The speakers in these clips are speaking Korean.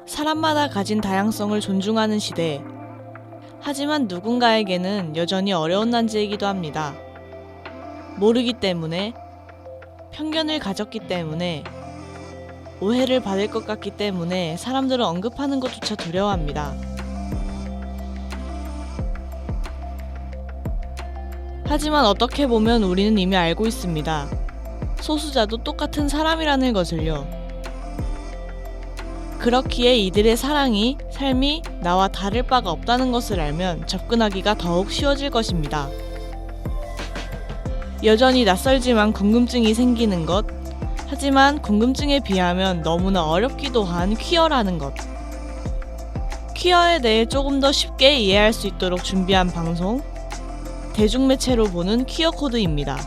사람마다 가진 다양성을 존중하는 시대. 하지만 누군가에게는 여전히 어려운 난제이기도 합니다. 모르기 때문에, 편견을 가졌기 때문에, 오해를 받을 것 같기 때문에 사람들은 언급하는 것조차 두려워합니다. 하지만 어떻게 보면 우리는 이미 알고 있습니다. 소수자도 똑같은 사람이라는 것을요. 그렇기에 이들의 삶이 나와 다를 바가 없다는 것을 알면 접근하기가 더욱 쉬워질 것입니다. 여전히 낯설지만 궁금증이 생기는 것, 하지만 궁금증에 비하면 너무나 어렵기도 한 퀴어라는 것. 퀴어에 대해 조금 더 쉽게 이해할 수 있도록 준비한 방송, 대중매체로 보는 퀴어 코드입니다.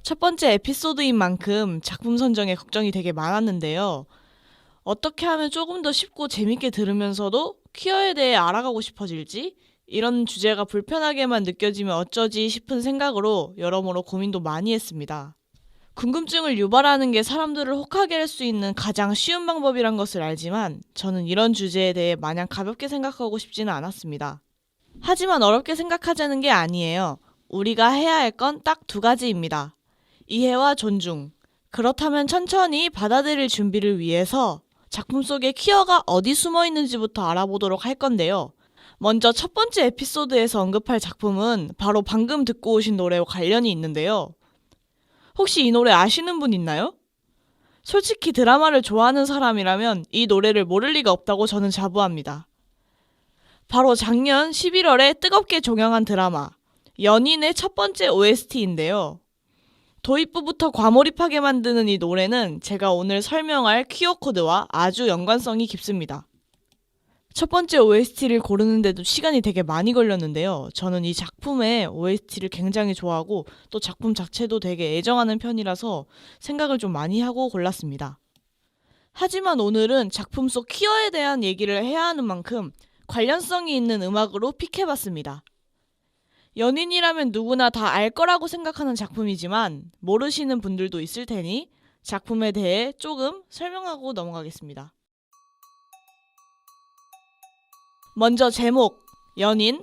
첫 번째 에피소드인 만큼 작품 선정에 걱정이 되게 많았는데요. 어떻게 하면 조금 더 쉽고 재밌게 들으면서도 퀴어에 대해 알아가고 싶어질지? 이런 주제가 불편하게만 느껴지면 어쩌지 싶은 생각으로 여러모로 고민도 많이 했습니다. 궁금증을 유발하는 게 사람들을 혹하게 할 수 있는 가장 쉬운 방법이란 것을 알지만 저는 이런 주제에 대해 마냥 가볍게 생각하고 싶지는 않았습니다. 하지만 어렵게 생각하자는 게 아니에요. 우리가 해야 할 건 딱 두 가지입니다. 이해와 존중. 그렇다면 천천히 받아들일 준비를 위해서 작품 속에 퀴어가 어디 숨어 있는지부터 알아보도록 할 건데요. 먼저 첫 번째 에피소드에서 언급할 작품은 바로 방금 듣고 오신 노래와 관련이 있는데요. 혹시 이 노래 아시는 분 있나요? 솔직히 드라마를 좋아하는 사람이라면 이 노래를 모를 리가 없다고 저는 자부합니다. 바로 작년 11월에 뜨겁게 종영한 드라마 연인의 첫 번째 OST인데요. 도입부부터 과몰입하게 만드는 이 노래는 제가 오늘 설명할 퀴어 코드와 아주 연관성이 깊습니다. 첫 번째 OST를 고르는데도 시간이 되게 많이 걸렸는데요. 저는 이 작품의 OST를 굉장히 좋아하고 또 작품 자체도 되게 애정하는 편이라서 생각을 좀 많이 하고 골랐습니다. 하지만 오늘은 작품 속 퀴어에 대한 얘기를 해야 하는 만큼 관련성이 있는 음악으로 픽해봤습니다. 연인이라면 누구나 다 알 거라고 생각하는 작품이지만 모르시는 분들도 있을 테니 작품에 대해 조금 설명하고 넘어가겠습니다. 먼저 제목, 연인,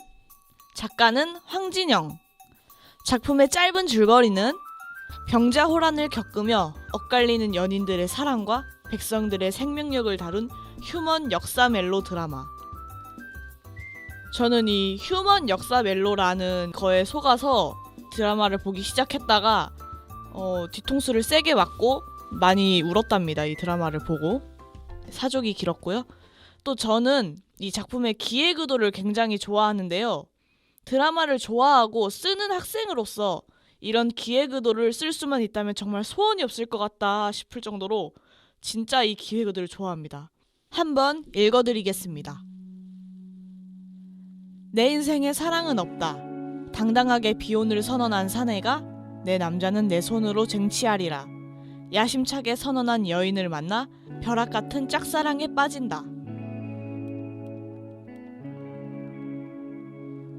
작가는 황진영. 작품의 짧은 줄거리는 병자호란을 겪으며 엇갈리는 연인들의 사랑과 백성들의 생명력을 다룬 휴먼 역사 멜로 드라마. 저는 이 휴먼 역사 멜로라는 거에 속아서 드라마를 보기 시작했다가 뒤통수를 세게 맞고 많이 울었답니다. 이 드라마를 보고. 사족이 길었고요. 또 저는 이 작품의 기획 의도를 굉장히 좋아하는데요. 드라마를 좋아하고 쓰는 학생으로서 이런 기획 의도를 쓸 수만 있다면 정말 소원이 없을 것 같다 싶을 정도로 진짜 이 기획 의도를 좋아합니다. 한번 읽어드리겠습니다. 내 인생에 사랑은 없다. 당당하게 비혼을 선언한 사내가 내 남자는 내 손으로 쟁취하리라. 야심차게 선언한 여인을 만나 벼락 같은 짝사랑에 빠진다.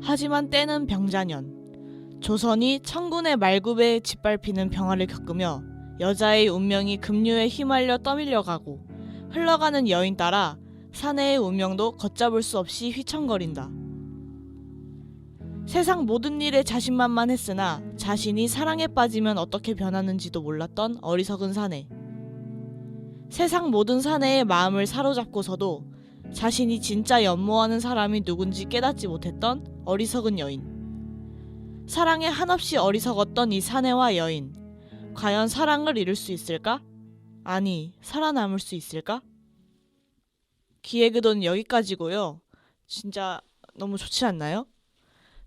하지만 때는 병자년. 조선이 천군의 말굽에 짓밟히는 병화를 겪으며 여자의 운명이 급류에 휘말려 떠밀려가고 흘러가는 여인 따라 사내의 운명도 걷잡을 수 없이 휘청거린다. 세상 모든 일에 자신만만했으나 자신이 사랑에 빠지면 어떻게 변하는지도 몰랐던 어리석은 사내. 세상 모든 사내의 마음을 사로잡고서도 자신이 진짜 연모하는 사람이 누군지 깨닫지 못했던 어리석은 여인. 사랑에 한없이 어리석었던 이 사내와 여인. 과연 사랑을 이룰 수 있을까? 아니, 살아남을 수 있을까? 기획 의도는 여기까지고요. 진짜 너무 좋지 않나요?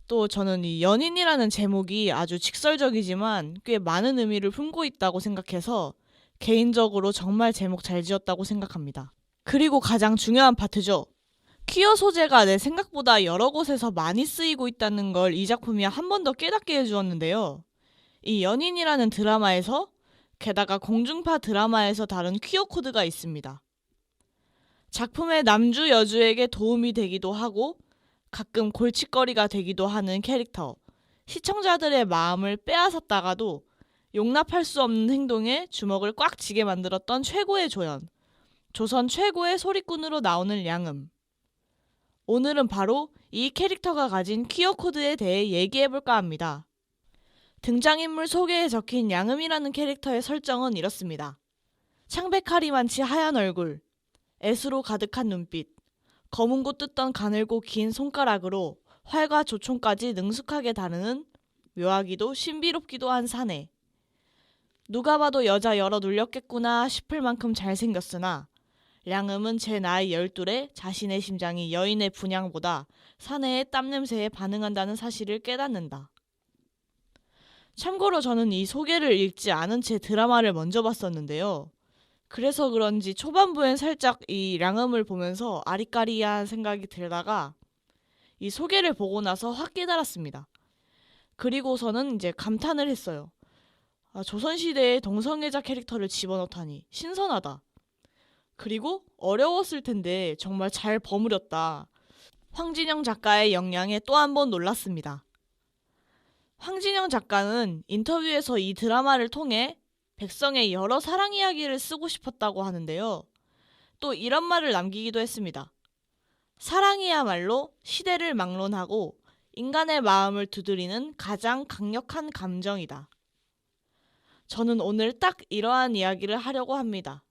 또 저는 이 연인이라는 제목이 아주 직설적이지만 꽤 많은 의미를 품고 있다고 생각해서 개인적으로 정말 제목 잘 지었다고 생각합니다. 그리고 가장 중요한 파트죠. 퀴어 소재가 내 생각보다 여러 곳에서 많이 쓰이고 있다는 걸 이 작품이 한 번 더 깨닫게 해주었는데요. 이 연인이라는 드라마에서 게다가 공중파 드라마에서 다룬 퀴어 코드가 있습니다. 작품의 남주 여주에게 도움이 되기도 하고 가끔 골칫거리가 되기도 하는 캐릭터, 시청자들의 마음을 빼앗았다가도 용납할 수 없는 행동에 주먹을 꽉 쥐게 만들었던 최고의 조연, 조선 최고의 소리꾼으로 나오는 량음. 오늘은 바로 이 캐릭터가 가진 퀴어 코드에 대해 얘기해볼까 합니다. 등장인물 소개에 적힌 량음이라는 캐릭터의 설정은 이렇습니다. 창백하리만치 하얀 얼굴, 애수로 가득한 눈빛, 검은고 뜯던 가늘고 긴 손가락으로 활과 조총까지 능숙하게 다루는 묘하기도 신비롭기도 한 사내. 누가 봐도 여자 여러 눌렸겠구나 싶을 만큼 잘생겼으나 량음은 제 나이 12에 자신의 심장이 여인의 분향보다 사내의 땀냄새에 반응한다는 사실을 깨닫는다. 참고로 저는 이 소개를 읽지 않은 채 드라마를 먼저 봤었는데요. 그래서 그런지 초반부엔 살짝 이 량음을 보면서 아리까리한 생각이 들다가 이 소개를 보고 나서 확 깨달았습니다. 그리고서는 이제 감탄을 했어요. 조선시대에 동성애자 캐릭터를 집어넣다니 신선하다. 그리고 어려웠을 텐데 정말 잘 버무렸다. 황진영 작가의 역량에 또 한 번 놀랐습니다. 황진영 작가는 인터뷰에서 이 드라마를 통해 백성의 여러 사랑 이야기를 쓰고 싶었다고 하는데요. 또 이런 말을 남기기도 했습니다. 사랑이야말로 시대를 막론하고 인간의 마음을 두드리는 가장 강력한 감정이다. 저는 오늘 딱 이러한 이야기를 하려고 합니다.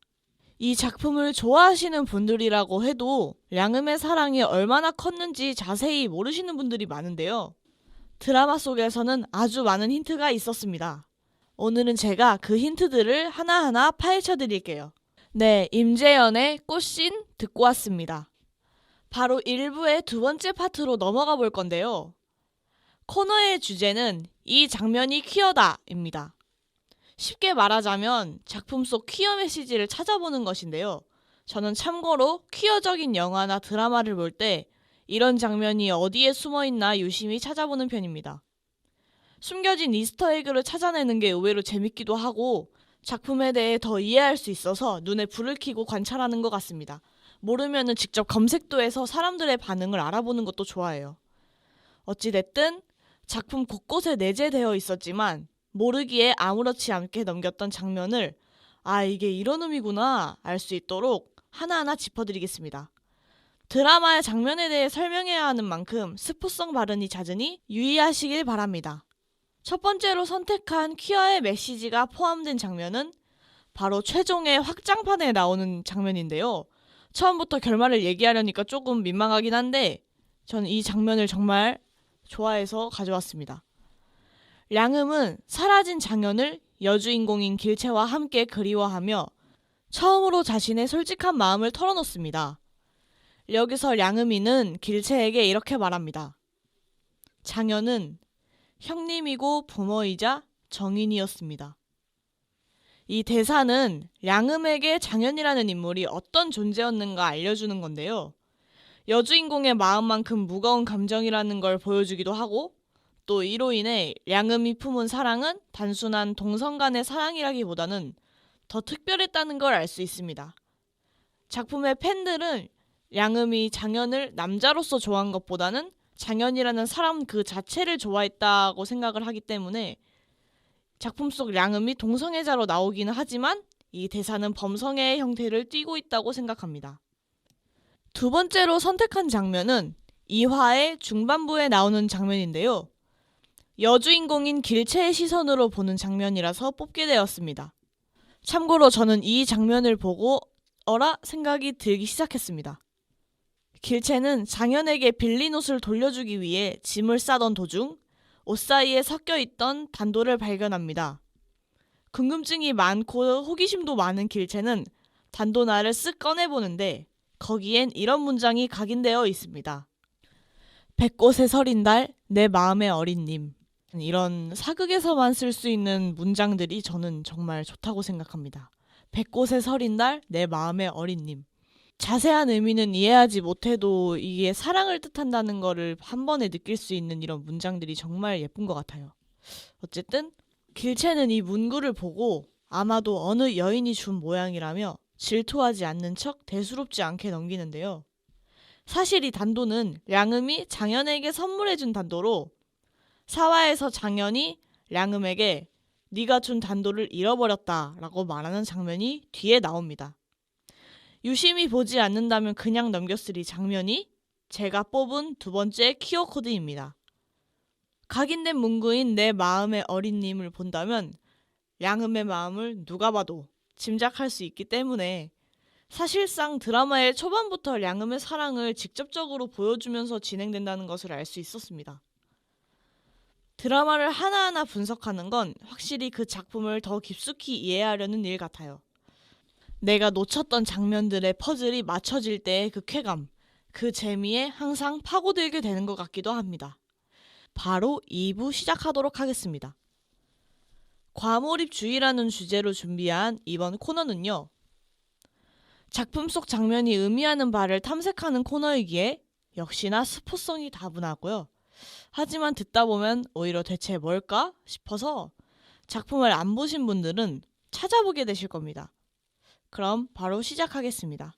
이 작품을 좋아하시는 분들이라고 해도 량음의 사랑이 얼마나 컸는지 자세히 모르시는 분들이 많은데요. 드라마 속에서는 아주 많은 힌트가 있었습니다. 오늘은 제가 그 힌트들을 하나하나 파헤쳐 드릴게요. 네, 임재현의 꽃신 듣고 왔습니다. 바로 1부의 두 번째 파트로 넘어가 볼 건데요. 코너의 주제는 이 장면이 퀴어다입니다. 쉽게 말하자면 작품 속 퀴어 메시지를 찾아보는 것인데요. 저는 참고로 퀴어적인 영화나 드라마를 볼 때 이런 장면이 어디에 숨어있나 유심히 찾아보는 편입니다. 숨겨진 이스터에그를 찾아내는 게 의외로 재밌기도 하고 작품에 대해 더 이해할 수 있어서 눈에 불을 켜고 관찰하는 것 같습니다. 모르면은 직접 검색도 해서 사람들의 반응을 알아보는 것도 좋아해요. 어찌됐든 작품 곳곳에 내재되어 있었지만 모르기에 아무렇지 않게 넘겼던 장면을 이게 이런 의미구나 알 수 있도록 하나하나 짚어드리겠습니다. 드라마의 장면에 대해 설명해야 하는 만큼 스포성 발언이 잦으니 유의하시길 바랍니다. 첫 번째로 선택한 퀴어의 메시지가 포함된 장면은 바로 최종의 확장판에 나오는 장면인데요. 처음부터 결말을 얘기하려니까 조금 민망하긴 한데 저는 이 장면을 정말 좋아해서 가져왔습니다. 량음은 사라진 장현을 여주인공인 길채와 함께 그리워하며 처음으로 자신의 솔직한 마음을 털어놓습니다. 여기서 량음이는 길채에게 이렇게 말합니다. 장현은 형님이고 부모이자 정인이었습니다. 이 대사는 량음에게 장현이라는 인물이 어떤 존재였는가 알려주는 건데요. 여주인공의 마음만큼 무거운 감정이라는 걸 보여주기도 하고 또 이로 인해 량음이 품은 사랑은 단순한 동성 간의 사랑이라기보다는 더 특별했다는 걸 알 수 있습니다. 작품의 팬들은 량음이 장현을 남자로서 좋아한 것보다는 장현이라는 사람 그 자체를 좋아했다고 생각을 하기 때문에 작품 속 량음이 동성애자로 나오기는 하지만 이 대사는 범성애의 형태를 띠고 있다고 생각합니다. 두 번째로 선택한 장면은 2화의 중반부에 나오는 장면인데요. 여주인공인 길채의 시선으로 보는 장면이라서 뽑게 되었습니다. 참고로 저는 이 장면을 보고 생각이 들기 시작했습니다. 길채는 장현에게 빌린 옷을 돌려주기 위해 짐을 싸던 도중 옷 사이에 섞여있던 단도를 발견합니다. 궁금증이 많고 호기심도 많은 길채는 단도날을 쓱 꺼내보는데 거기엔 이런 문장이 각인되어 있습니다. 백꽃에 서린 달, 내 마음의 어린님. 이런 사극에서만 쓸 수 있는 문장들이 저는 정말 좋다고 생각합니다. 백꽃에 서린 달, 내 마음의 어린님. 자세한 의미는 이해하지 못해도 이게 사랑을 뜻한다는 거를 한 번에 느낄 수 있는 이런 문장들이 정말 예쁜 것 같아요. 어쨌든 길채는 이 문구를 보고 아마도 어느 여인이 준 모양이라며 질투하지 않는 척 대수롭지 않게 넘기는데요. 사실 이 단도는 량음이 장현에게 선물해준 단도로 사화에서 장현이 량음에게 네가 준 단도를 잃어버렸다 라고 말하는 장면이 뒤에 나옵니다. 유심히 보지 않는다면 그냥 넘겼을 이 장면이 제가 뽑은 두 번째 키워코드입니다. 각인된 문구인 내 마음의 어린님을 본다면 양음의 마음을 누가 봐도 짐작할 수 있기 때문에 사실상 드라마의 초반부터 양음의 사랑을 직접적으로 보여주면서 진행된다는 것을 알 수 있었습니다. 드라마를 하나하나 분석하는 건 확실히 그 작품을 더 깊숙이 이해하려는 일 같아요. 내가 놓쳤던 장면들의 퍼즐이 맞춰질 때의 그 쾌감, 그 재미에 항상 파고들게 되는 것 같기도 합니다. 바로 2부 시작하도록 하겠습니다. 과몰입주의라는 주제로 준비한 이번 코너는요. 작품 속 장면이 의미하는 바를 탐색하는 코너이기에 역시나 스포성이 다분하고요. 하지만 듣다 보면 오히려 대체 뭘까 싶어서 작품을 안 보신 분들은 찾아보게 되실 겁니다. 그럼 바로 시작하겠습니다.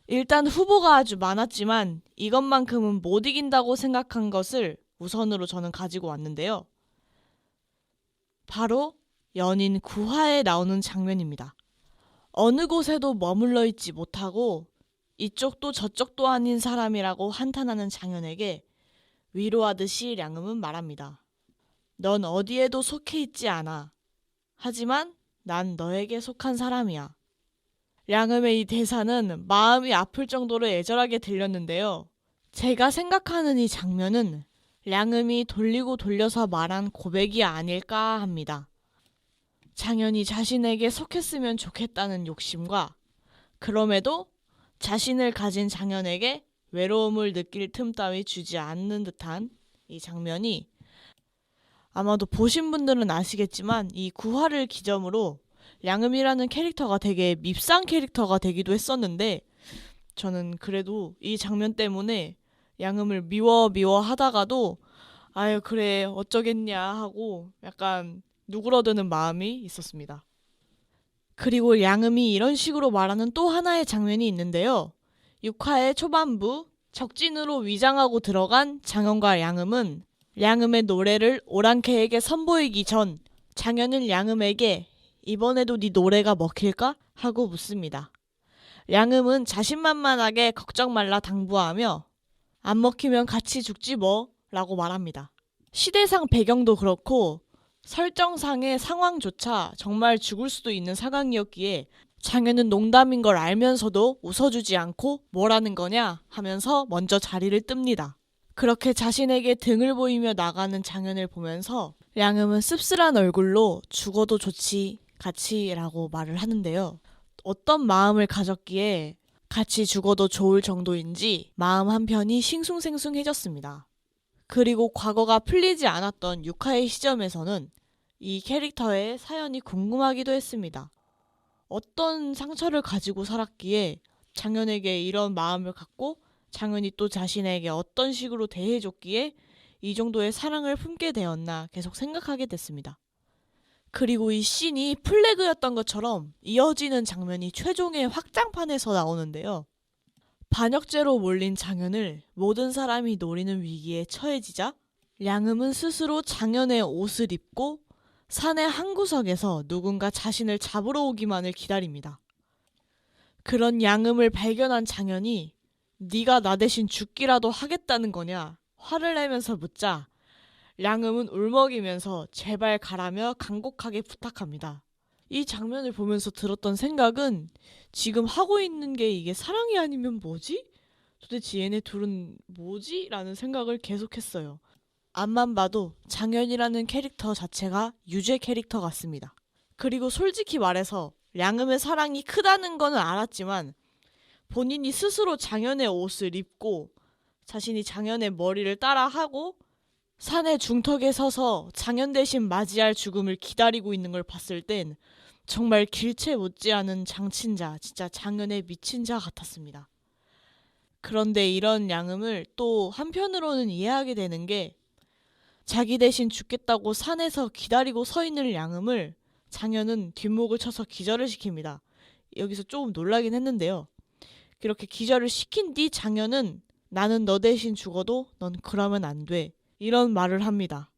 일단 후보가 아주 많았지만 이것만큼은 못 이긴다고 생각한 것을 우선으로 저는 가지고 왔는데요. 바로 연인 구화에 나오는 장면입니다. 어느 곳에도 머물러 있지 못하고 이쪽도 저쪽도 아닌 사람이라고 한탄하는 장현에게 위로하듯이 량음은 말합니다. 넌 어디에도 속해 있지 않아. 하지만 난 너에게 속한 사람이야. 량음의 이 대사는 마음이 아플 정도로 애절하게 들렸는데요. 제가 생각하는 이 장면은 량음이 돌리고 돌려서 말한 고백이 아닐까 합니다. 장현이 자신에게 속했으면 좋겠다는 욕심과 그럼에도 자신을 가진 장현에게 외로움을 느낄 틈 따위 주지 않는 듯한 이 장면이 아마도 보신 분들은 아시겠지만 이 구화를 기점으로 량음이라는 캐릭터가 되게 밉상 캐릭터가 되기도 했었는데 저는 그래도 이 장면 때문에 양음을 미워 하다가도 아유 그래 어쩌겠냐 하고 약간 누그러드는 마음이 있었습니다. 그리고 양음이 이런 식으로 말하는 또 하나의 장면이 있는데요. 6화의 초반부 적진으로 위장하고 들어간 장현과 양음은 양음의 노래를 오랑캐에게 선보이기 전 장현은 양음에게 이번에도 네 노래가 먹힐까? 하고 묻습니다. 양음은 자신만만하게 걱정 말라 당부하며 안 먹히면 같이 죽지 뭐 라고 말합니다. 시대상 배경도 그렇고 설정상의 상황조차 정말 죽을 수도 있는 상황이었기에 장현은 농담인 걸 알면서도 웃어주지 않고 뭐라는 거냐 하면서 먼저 자리를 뜹니다. 그렇게 자신에게 등을 보이며 나가는 장현을 보면서 양음은 씁쓸한 얼굴로 죽어도 좋지 같이 라고 말을 하는데요. 어떤 마음을 가졌기에 같이 죽어도 좋을 정도인지 마음 한편이 싱숭생숭해졌습니다. 그리고 과거가 풀리지 않았던 6화의 시점에서는 이 캐릭터의 사연이 궁금하기도 했습니다. 어떤 상처를 가지고 살았기에 장현에게 이런 마음을 갖고 장현이 또 자신에게 어떤 식으로 대해줬기에 이 정도의 사랑을 품게 되었나 계속 생각하게 됐습니다. 그리고 이 씬이 플래그였던 것처럼 이어지는 장면이 최종의 확장판에서 나오는데요. 반역죄로 몰린 장현을 모든 사람이 노리는 위기에 처해지자 양음은 스스로 장현의 옷을 입고 산의 한 구석에서 누군가 자신을 잡으러 오기만을 기다립니다. 그런 양음을 발견한 장현이 네가 나 대신 죽기라도 하겠다는 거냐 화를 내면서 묻자 양음은 울먹이면서 제발 가라며 간곡하게 부탁합니다. 이 장면을 보면서 들었던 생각은 지금 하고 있는 게 이게 사랑이 아니면 뭐지? 도대체 얘네 둘은 뭐지? 라는 생각을 계속했어요. 앞만 봐도 장현이라는 캐릭터 자체가 유죄 캐릭터 같습니다. 그리고 솔직히 말해서 양음의 사랑이 크다는 거는 알았지만 본인이 스스로 장현의 옷을 입고 자신이 장현의 머리를 따라하고 산의 중턱에 서서 장현 대신 맞이할 죽음을 기다리고 있는 걸 봤을 땐 정말 길체 못지않은 장친자, 진짜 장현의 미친 자 같았습니다. 그런데 이런 양음을 또 한편으로는 이해하게 되는 게 자기 대신 죽겠다고 산에서 기다리고 서 있는 양음을 장현은 뒷목을 쳐서 기절을 시킵니다. 여기서 조금 놀라긴 했는데요. 그렇게 기절을 시킨 뒤 장현은 나는 너 대신 죽어도 넌 그러면 안 돼. 이런 말을 합니다.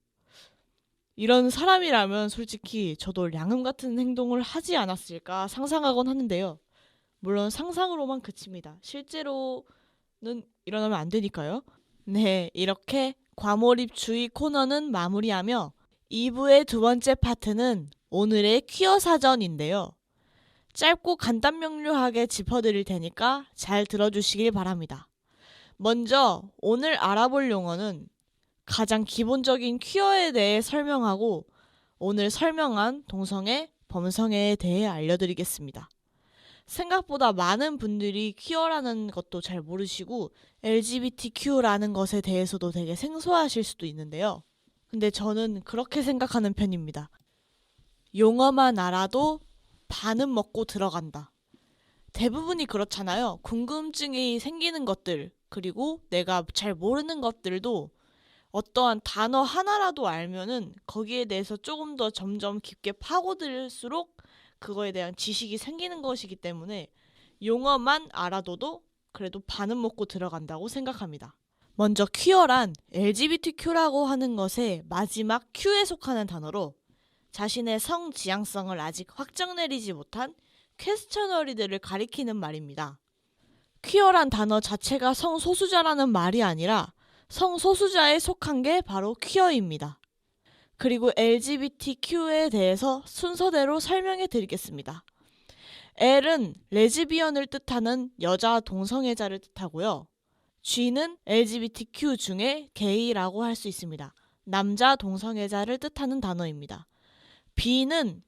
이런 사람이라면 솔직히 저도 량음 같은 행동을 하지 않았을까 상상하곤 하는데요. 물론 상상으로만 그칩니다. 실제로는 일어나면 안 되니까요. 네, 이렇게 과몰입 주의 코너는 마무리하며 2부의 두 번째 파트는 오늘의 퀴어 사전인데요. 짧고 간단 명료하게 짚어드릴 테니까 잘 들어주시길 바랍니다. 먼저 오늘 알아볼 용어는 가장 기본적인 퀴어에 대해 설명하고 오늘 설명한 동성애, 범성애에 대해 알려드리겠습니다. 생각보다 많은 분들이 퀴어라는 것도 잘 모르시고 LGBTQ라는 것에 대해서도 되게 생소하실 수도 있는데요. 근데 저는 그렇게 생각하는 편입니다. 용어만 알아도 반은 먹고 들어간다. 대부분이 그렇잖아요. 궁금증이 생기는 것들, 그리고 내가 잘 모르는 것들도 어떠한 단어 하나라도 알면은 거기에 대해서 조금 더 점점 깊게 파고들수록 그거에 대한 지식이 생기는 것이기 때문에 용어만 알아둬도 그래도 반은 먹고 들어간다고 생각합니다. 먼저 퀴어란 LGBTQ라고 하는 것의 마지막 Q에 속하는 단어로 자신의 성 지향성을 아직 확정 내리지 못한 퀘스처너리들을 가리키는 말입니다. 퀴어란 단어 자체가 성소수자라는 말이 아니라 성소수자에 속한 게 바로 퀴어입니다. 그리고 LGBTQ에 대해서 순서대로 설명해 드리겠습니다. L은 레즈비언을 뜻하는 여자 동성애자를 뜻하고요. G는 LGBTQ 중에 게이라고 할 수 있습니다. 남자 동성애자를 뜻하는 단어입니다. B는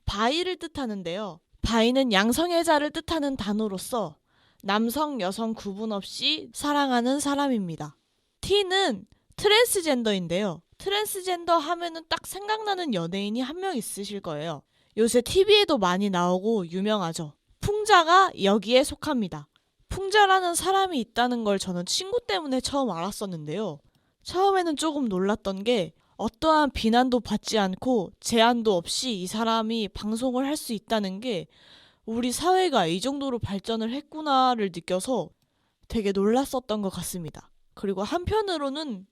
바이를 뜻하는데요. 바이는 양성애자를 뜻하는 단어로서 남성, 여성 구분 없이 사랑하는 사람입니다. T는 트랜스젠더인데요. 트랜스젠더 하면은 딱 생각나는 연예인이 한 명 있으실 거예요. 요새 TV에도 많이 나오고 유명하죠. 풍자가 여기에 속합니다. 풍자라는 사람이 있다는 걸 저는 친구 때문에 처음 알았었는데요. 처음에는 조금 놀랐던 게 어떠한 비난도 받지 않고 제한도 없이 이 사람이 방송을 할 수 있다는 게 우리 사회가 이 정도로 발전을 했구나를 느껴서 되게 놀랐었던 것 같습니다. 그리고 한편으로는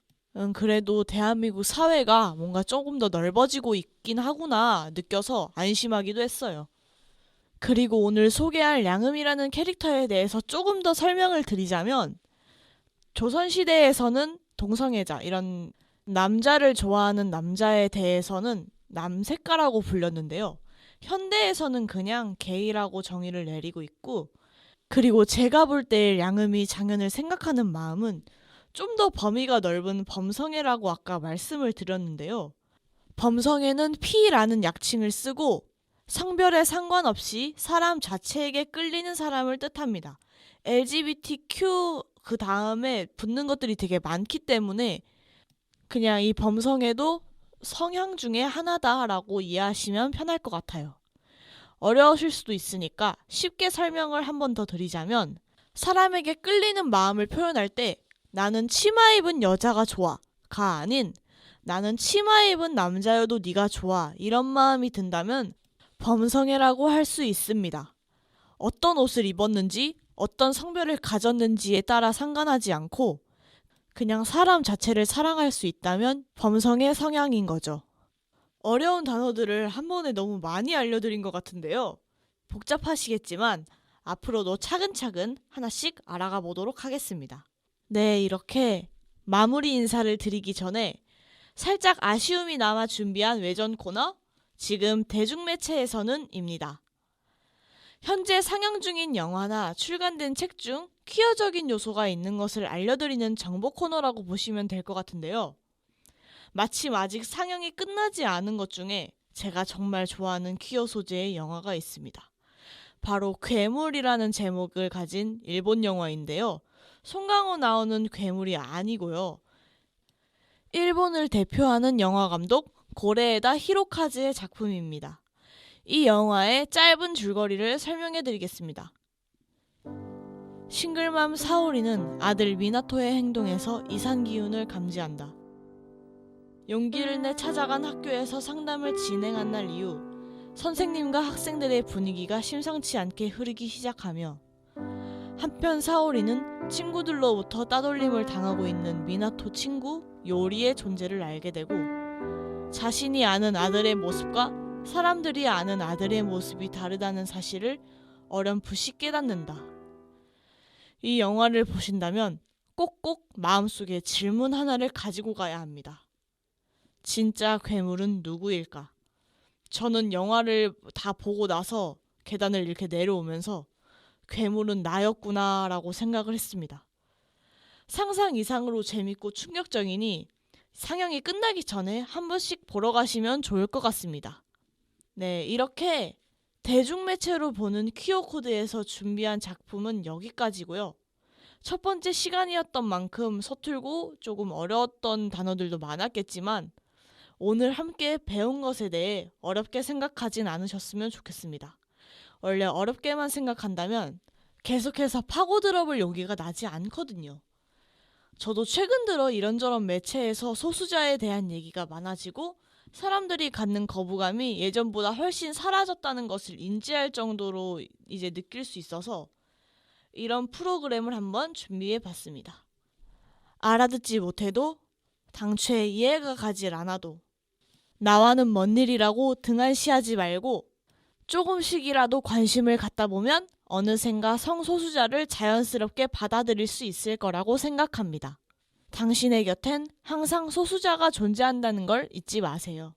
그래도 대한민국 사회가 뭔가 조금 더 넓어지고 있긴 하구나 느껴서 안심하기도 했어요. 그리고 오늘 소개할 량음이라는 캐릭터에 대해서 조금 더 설명을 드리자면 조선시대에서는 동성애자, 이런 남자를 좋아하는 남자에 대해서는 남색가라고 불렸는데요. 현대에서는 그냥 게이라고 정의를 내리고 있고, 그리고 제가 볼 때 량음이 장현을 생각하는 마음은 좀 더 범위가 넓은 범성애라고 아까 말씀을 드렸는데요. 범성애는 P라는 약칭을 쓰고 성별에 상관없이 사람 자체에게 끌리는 사람을 뜻합니다. LGBTQ 그 다음에 붙는 것들이 되게 많기 때문에 그냥 이 범성애도 성향 중에 하나다라고 이해하시면 편할 것 같아요. 어려우실 수도 있으니까 쉽게 설명을 한 번 더 드리자면 사람에게 끌리는 마음을 표현할 때 나는 치마 입은 여자가 좋아가 아닌 나는 치마 입은 남자여도 네가 좋아 이런 마음이 든다면 범성애라고 할 수 있습니다. 어떤 옷을 입었는지 어떤 성별을 가졌는지에 따라 상관하지 않고 그냥 사람 자체를 사랑할 수 있다면 범성애 성향인 거죠. 어려운 단어들을 한 번에 너무 많이 알려드린 것 같은데요. 복잡하시겠지만 앞으로도 차근차근 하나씩 알아가 보도록 하겠습니다. 네, 이렇게 마무리 인사를 드리기 전에 살짝 아쉬움이 남아 준비한 외전 코너, 지금 대중매체에서는입니다. 현재 상영 중인 영화나 출간된 책 중 퀴어적인 요소가 있는 것을 알려드리는 정보 코너라고 보시면 될 것 같은데요. 마침 아직 상영이 끝나지 않은 것 중에 제가 정말 좋아하는 퀴어 소재의 영화가 있습니다. 바로 괴물이라는 제목을 가진 일본 영화인데요. 송강호 나오는 괴물이 아니고요. 일본을 대표하는 영화감독 고레에다 히로카즈의 작품입니다. 이 영화의 짧은 줄거리를 설명해드리겠습니다. 싱글맘 사오리는 아들 미나토의 행동에서 이상 기운을 감지한다. 용기를 내 찾아간 학교에서 상담을 진행한 날 이후 선생님과 학생들의 분위기가 심상치 않게 흐르기 시작하며 한편 사오리는 친구들로부터 따돌림을 당하고 있는 미나토 친구 요리의 존재를 알게 되고 자신이 아는 아들의 모습과 사람들이 아는 아들의 모습이 다르다는 사실을 어렴풋이 깨닫는다. 이 영화를 보신다면 꼭꼭 마음속에 질문 하나를 가지고 가야 합니다. 진짜 괴물은 누구일까? 저는 영화를 다 보고 나서 계단을 이렇게 내려오면서 괴물은 나였구나 라고 생각을 했습니다. 상상 이상으로 재밌고 충격적이니 상영이 끝나기 전에 한 번씩 보러 가시면 좋을 것 같습니다. 네, 이렇게 대중매체로 보는 퀴어코드에서 준비한 작품은 여기까지고요. 첫 번째 시간이었던 만큼 서툴고 조금 어려웠던 단어들도 많았겠지만 오늘 함께 배운 것에 대해 어렵게 생각하진 않으셨으면 좋겠습니다. 원래 어렵게만 생각한다면 계속해서 파고들어볼 용기가 나지 않거든요. 저도 최근 들어 이런저런 매체에서 소수자에 대한 얘기가 많아지고 사람들이 갖는 거부감이 예전보다 훨씬 사라졌다는 것을 인지할 정도로 이제 느낄 수 있어서 이런 프로그램을 한번 준비해 봤습니다. 알아듣지 못해도 당최 이해가 가질 않아도 나와는 먼 일이라고 등한시하지 말고 조금씩이라도 관심을 갖다 보면 어느샌가 성소수자를 자연스럽게 받아들일 수 있을 거라고 생각합니다. 당신의 곁엔 항상 소수자가 존재한다는 걸 잊지 마세요.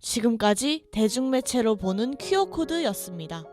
지금까지 대중매체로 보는 퀴어코드였습니다.